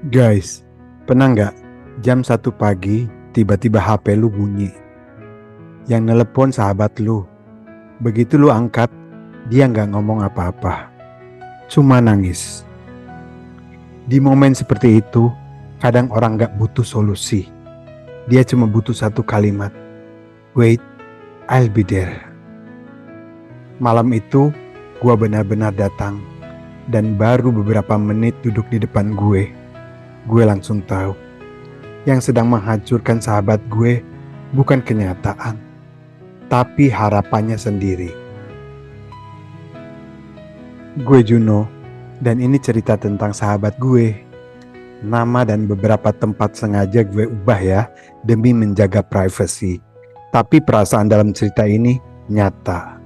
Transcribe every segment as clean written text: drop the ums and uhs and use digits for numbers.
Guys, pernah nggak jam 1 pagi tiba-tiba HP lu bunyi? Yang nelepon sahabat lu. Begitu lu angkat, dia nggak ngomong apa-apa. Cuma nangis. Di momen seperti itu, kadang orang nggak butuh solusi. Dia cuma butuh satu kalimat. Wait, I'll be there. Malam itu, gua benar-benar datang. Dan baru beberapa menit duduk di depan gue langsung tahu. Yang sedang menghancurkan sahabat gue bukan kenyataan, tapi harapannya sendiri. Gue Juno, dan ini cerita tentang sahabat gue. Nama dan beberapa tempat sengaja gue ubah ya, demi menjaga privasi. Tapi perasaan dalam cerita ini nyata.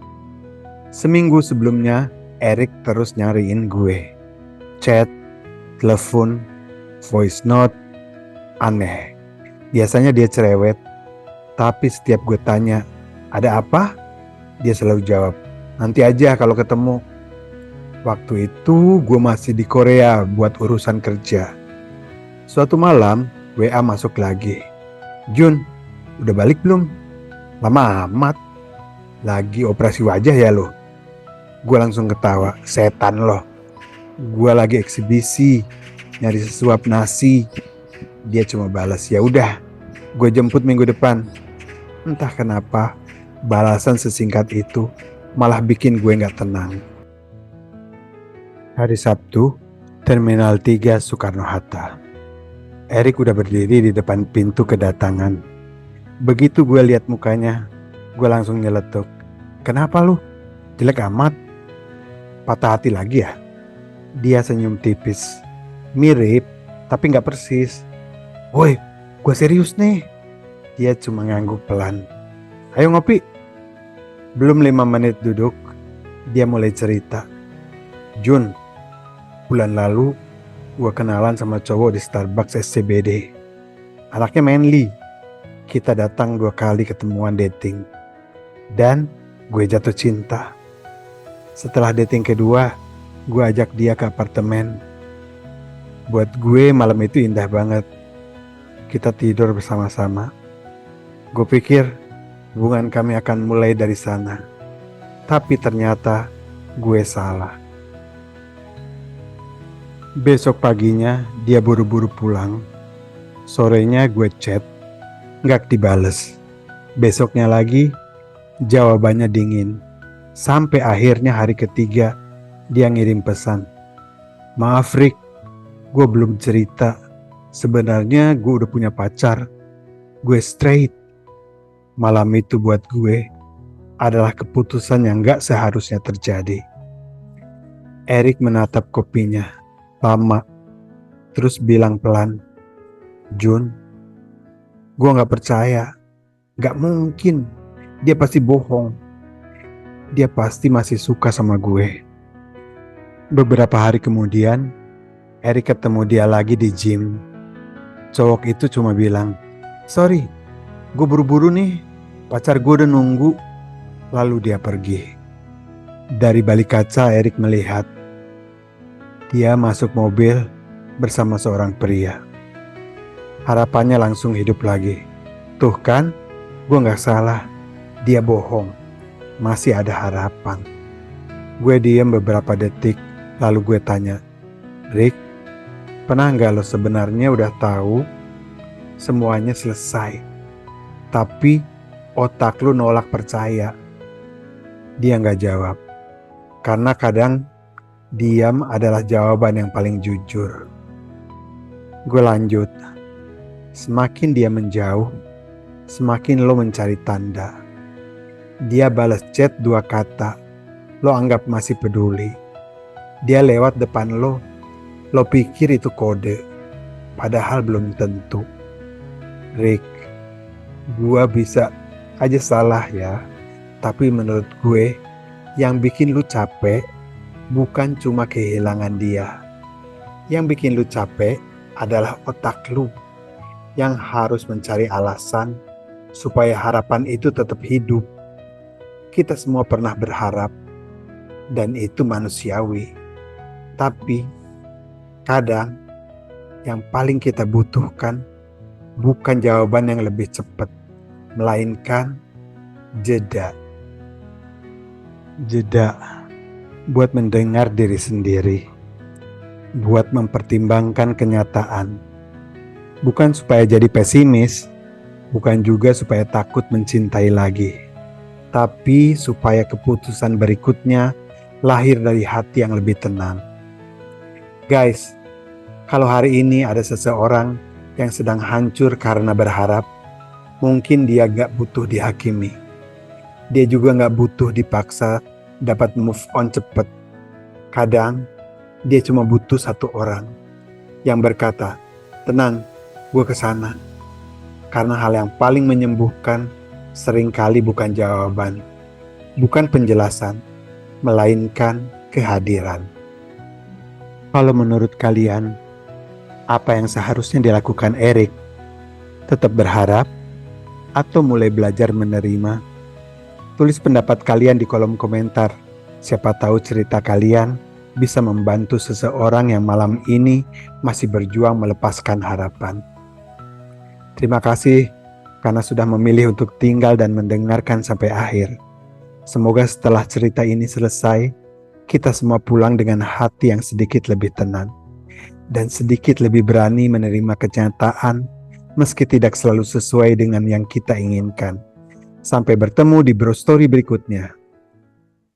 Seminggu sebelumnya, Erik terus nyariin gue. Chat, telepon, voice note, aneh. Biasanya dia cerewet, tapi setiap gue tanya, ada apa? Dia selalu jawab, nanti aja kalau ketemu. Waktu itu gue masih di Korea buat urusan kerja. Suatu malam, WA masuk lagi. Jun, udah balik belum? Lama amat. Lagi operasi wajah ya lo? Gue langsung ketawa, setan lo. Gue lagi eksibisi, nyari sesuap nasi. Dia cuma balas, ya udah, gue jemput minggu depan. Entah kenapa, balasan sesingkat itu malah bikin gue gak tenang. Hari Sabtu, Terminal 3 Soekarno-Hatta. Erik udah berdiri di depan pintu kedatangan. Begitu gue lihat mukanya, gue langsung nyeletuk. Kenapa lu? Jelek amat. Patah hati lagi ya? Dia senyum tipis. Mirip, tapi gak persis. Woi, gue serius nih. Dia cuma ngangguk pelan. Ayo ngopi. Belum 5 menit duduk, dia mulai cerita. Jun, bulan lalu gue kenalan sama cowok di Starbucks SCBD. Anaknya manly. Kita datang 2 kali ketemuan dating. Dan gue jatuh cinta. Setelah dating kedua, gue ajak dia ke apartemen. Buat gue malam itu indah banget. Kita tidur bersama-sama. Gue pikir hubungan kami akan mulai dari sana. Tapi ternyata gue salah. Besok paginya dia buru-buru pulang. Sorenya gue chat, gak dibales. Besoknya lagi, jawabannya dingin. Sampai akhirnya hari ketiga, dia ngirim pesan. Maaf Rick, gue belum cerita. Sebenarnya gue udah punya pacar. Gue straight. Malam itu buat gue adalah keputusan yang gak seharusnya terjadi. Erik menatap kopinya lama, terus bilang pelan, Jun, gue gak percaya. Gak mungkin. Dia pasti bohong. Dia pasti masih suka sama gue. Beberapa hari kemudian, Erik ketemu dia lagi di gym. Cowok itu cuma bilang, sorry, gue buru-buru nih. Pacar gue udah nunggu. Lalu dia pergi. Dari balik kaca Erik melihat. Dia masuk mobil bersama seorang pria. Harapannya langsung hidup lagi. Tuh kan, gue gak salah. Dia bohong. Masih ada harapan. Gue diam beberapa detik, lalu gue tanya, Rick, pernah gak lo sebenarnya udah tahu semuanya selesai, tapi otak lo nolak percaya? Dia gak jawab, karena kadang diam adalah jawaban yang paling jujur. Gue lanjut, semakin dia menjauh, semakin lo mencari tanda. Dia balas chat 2 kata, lo anggap masih peduli. Dia lewat depan lo pikir itu kode, padahal belum tentu. Rick, gue bisa aja salah ya, tapi menurut gue yang bikin lu capek bukan cuma kehilangan dia. Yang bikin lu capek adalah otak lu yang harus mencari alasan supaya harapan itu tetap hidup. Kita semua pernah berharap dan itu manusiawi. Tapi kadang Yang paling kita butuhkan bukan jawaban yang lebih cepat, melainkan jeda. Jeda buat mendengar diri sendiri, buat mempertimbangkan kenyataan. Bukan supaya jadi pesimis, bukan juga supaya takut mencintai lagi, tapi supaya keputusan berikutnya lahir dari hati yang lebih tenang. Guys, kalau hari ini ada seseorang yang sedang hancur karena berharap, mungkin dia gak butuh dihakimi. Dia juga gak butuh dipaksa dapat move on cepet. Kadang, dia cuma butuh satu orang yang berkata, tenang, gue kesana. Karena hal yang paling menyembuhkan seringkali bukan jawaban, bukan penjelasan, melainkan kehadiran. Kalau menurut kalian, apa yang seharusnya dilakukan Erik? Tetap berharap atau mulai belajar menerima? Tulis pendapat kalian di kolom komentar. Siapa tahu cerita kalian bisa membantu seseorang yang malam ini masih berjuang melepaskan harapan. Terima kasih karena sudah memilih untuk tinggal dan mendengarkan sampai akhir. Semoga setelah cerita ini selesai, kita semua pulang dengan hati yang sedikit lebih tenang dan sedikit lebih berani menerima kenyataan meski tidak selalu sesuai dengan yang kita inginkan. Sampai bertemu di Bro Story berikutnya.